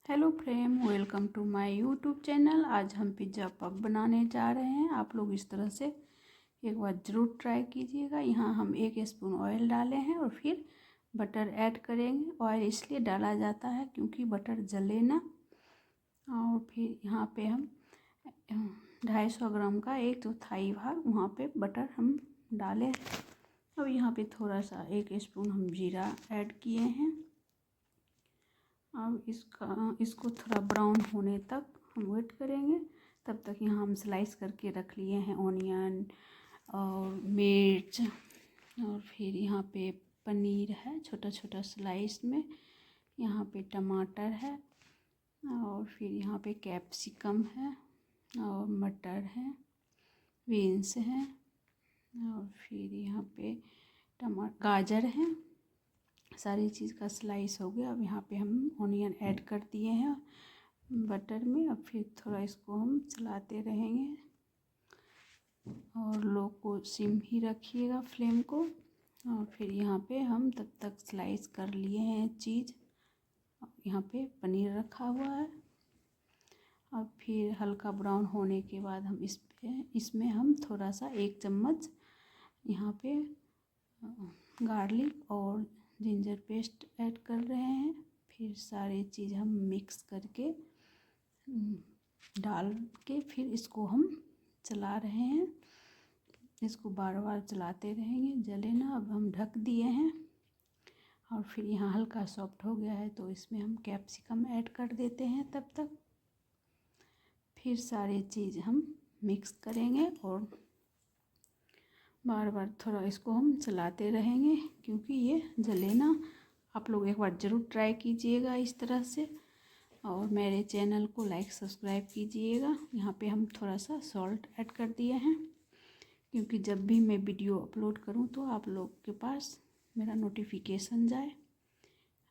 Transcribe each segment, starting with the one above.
Hello friend, welcome to my YouTube channel. आज हम pizza puff बनाने जा रहे हैं। आप लोग इस तरह से एक बार ज़रूर ट्राई कीजिएगा। यहाँ हम 1 स्पून ऑयल डाले हैं और फिर बटर ऐड करेंगे। ऑयल इसलिए डाला जाता है क्योंकि बटर जले ना। और फिर यहाँ पे हम 250 ग्राम का 1/4 भाग वहाँ पे बटर हम डालें। अब यहाँ पे थोड़ा सा 1 स्पून हम जीरा ऐड किए हैं। अब इसको थोड़ा ब्राउन होने तक हम वेट करेंगे। तब तक यहाँ हम स्लाइस करके रख लिए हैं ऑनियन और मिर्च, और फिर यहाँ पे पनीर है छोटा छोटा स्लाइस में। यहाँ पे टमाटर है और फिर यहाँ पे कैप्सिकम है और मटर है, बीन्स हैं और फिर यहाँ पे गाजर है। सारी चीज़ का स्लाइस हो गया। अब यहाँ पे हम ऑनियन ऐड कर दिए हैं बटर में। अब फिर थोड़ा इसको हम चलाते रहेंगे और लो को सिम ही रखिएगा फ्लेम को। और फिर यहाँ पे हम तब तक स्लाइस कर लिए हैं चीज़। यहाँ पे पनीर रखा हुआ है। अब फिर हल्का ब्राउन होने के बाद हम इसमें हम थोड़ा सा 1 चम्मच यहाँ पे गार्लिक और जिंजर पेस्ट ऐड कर रहे हैं। फिर सारी चीज़ हम मिक्स करके डाल के फिर इसको हम चला रहे हैं। इसको बार बार चलाते रहेंगे, जले ना। अब हम ढक दिए हैं और फिर यहाँ हल्का सॉफ्ट हो गया है तो इसमें हम कैप्सिकम ऐड कर देते हैं। तब तक फिर सारी चीज़ हम मिक्स करेंगे और बार बार थोड़ा इसको हम चलाते रहेंगे क्योंकि ये जले ना। आप लोग एक बार ज़रूर ट्राई कीजिएगा इस तरह से, और मेरे चैनल को लाइक सब्सक्राइब कीजिएगा। यहाँ पे हम थोड़ा सा सॉल्ट ऐड कर दिए हैं क्योंकि जब भी मैं वीडियो अपलोड करूँ तो आप लोग के पास मेरा नोटिफिकेशन जाए।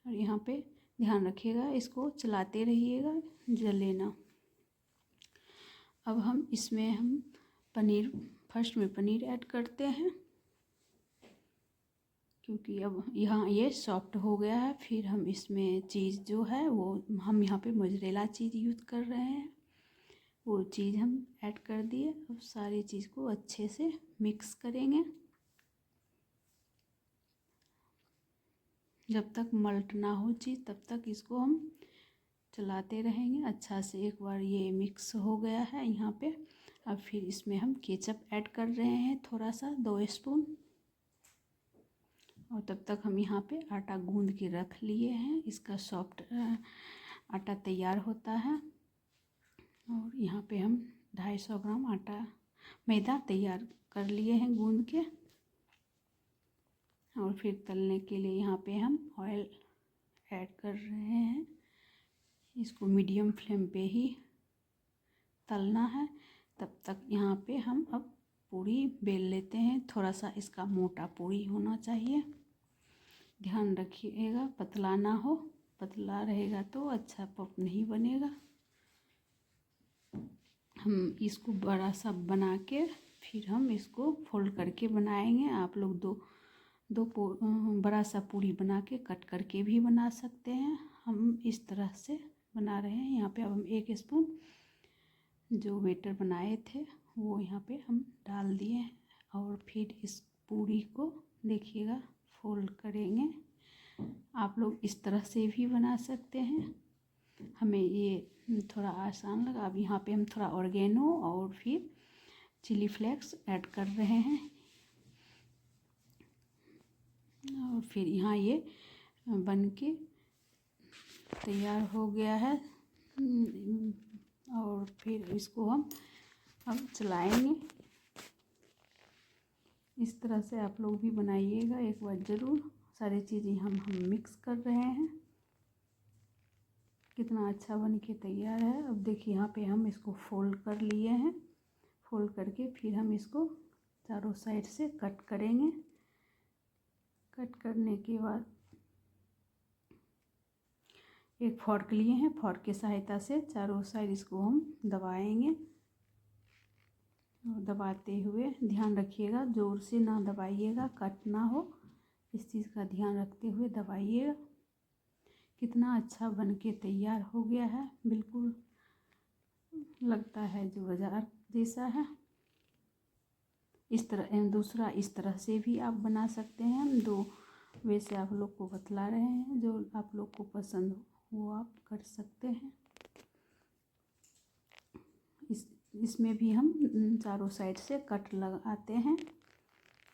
और यहाँ पे ध्यान रखिएगा, इसको चलाते रहिएगा, जले ना। अब हम इसमें फर्स्ट में पनीर ऐड करते हैं क्योंकि अब यहाँ ये सॉफ्ट हो गया है। फिर हम इसमें चीज़ जो है वो हम यहाँ पे मोज़रेला चीज़ यूज़ कर रहे हैं, वो चीज़ हम ऐड कर दिए। अब सारी चीज़ को अच्छे से मिक्स करेंगे जब तक मल्ट ना हो चीज़, तब तक इसको हम चलाते रहेंगे अच्छा से। एक बार ये मिक्स हो गया है यहाँ पे। अब फिर इसमें हम केचप ऐड कर रहे हैं थोड़ा सा 2 स्पून। और तब तक हम यहाँ पे आटा गूंद के रख लिए हैं। इसका सॉफ्ट आटा तैयार होता है। और यहाँ पे हम 250 ग्राम मैदा तैयार कर लिए हैं गूंद के। और फिर तलने के लिए यहाँ पे हम ऑयल ऐड कर रहे हैं। इसको मीडियम फ्लेम पे ही तलना है। तब तक यहाँ पे हम अब पूरी बेल लेते हैं। थोड़ा सा इसका मोटा पूरी होना चाहिए, ध्यान रखिएगा पतला ना हो। पतला रहेगा तो अच्छा पफ नहीं बनेगा। हम इसको बड़ा सा बना के फिर हम इसको फोल्ड करके बनाएंगे। आप लोग दो बड़ा सा पूरी बना के कट करके भी बना सकते हैं। हम इस तरह से बना रहे हैं। यहाँ पे अब हम 1 स्पून जो बेटर बनाए थे वो यहाँ पे हम डाल दिए हैं। और फिर इस पूरी को देखिएगा फोल्ड करेंगे। आप लोग इस तरह से भी बना सकते हैं, हमें ये थोड़ा आसान लगा। अब यहाँ पे हम थोड़ा ऑर्गेनो और फिर चिली फ्लेक्स ऐड कर रहे हैं। और फिर यहाँ ये बन के तैयार हो गया है। और फिर इसको हम अब चलाएंगे। इस तरह से आप लोग भी बनाइएगा एक बार ज़रूर। सारी चीज़ें हम मिक्स कर रहे हैं। कितना अच्छा बन के तैयार है। अब देखिए यहाँ पे हम इसको फोल्ड कर लिए हैं। फोल्ड करके फिर हम इसको चारों साइड से कट करेंगे। कट करने के बाद एक फॉर्क लिए हैं, फॉर्क की सहायता से चारों साइड इसको हम दबाएंगे। और दबाते हुए ध्यान रखिएगा, ज़ोर से ना दबाइएगा, कट ना हो, इस चीज़ का ध्यान रखते हुए दबाइएगा कितना अच्छा बन के तैयार हो गया है, बिल्कुल लगता है जो बाजार जैसा है। इस तरह दूसरा इस तरह से भी आप बना सकते हैं। हम दो वैसे आप लोग को बतला रहे हैं, जो आप लोग को पसंद हो वो आप कर सकते हैं। इसमें भी हम चारों साइड से कट लगाते हैं।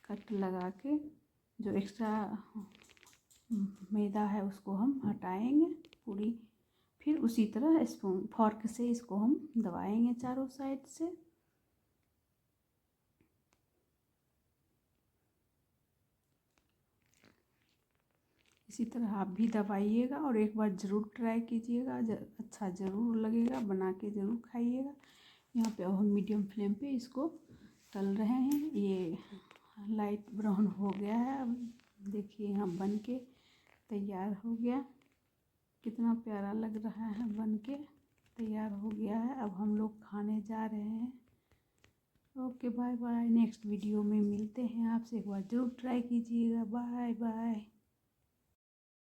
कट लगा के जो एक्स्ट्रा मैदा है उसको हम हटाएंगे पूरी। फिर उसी तरह स्पून फॉर्क से इसको हम दबाएंगे चारों साइड से। इसी तरह आप भी दबाइएगा और एक बार ज़रूर ट्राई कीजिएगा, अच्छा ज़रूर लगेगा, बना के ज़रूर खाइएगा। यहाँ पे अब हम मीडियम फ्लेम पे इसको तल रहे हैं। ये लाइट ब्राउन हो गया है। अब देखिए यहाँ बन के तैयार हो गया, कितना प्यारा लग रहा है, बन के तैयार हो गया है। अब हम लोग खाने जा रहे हैं। Okay bye bye, next video में मिलते हैं आपसे। एक बार ज़रूर ट्राई कीजिएगा। Bye bye.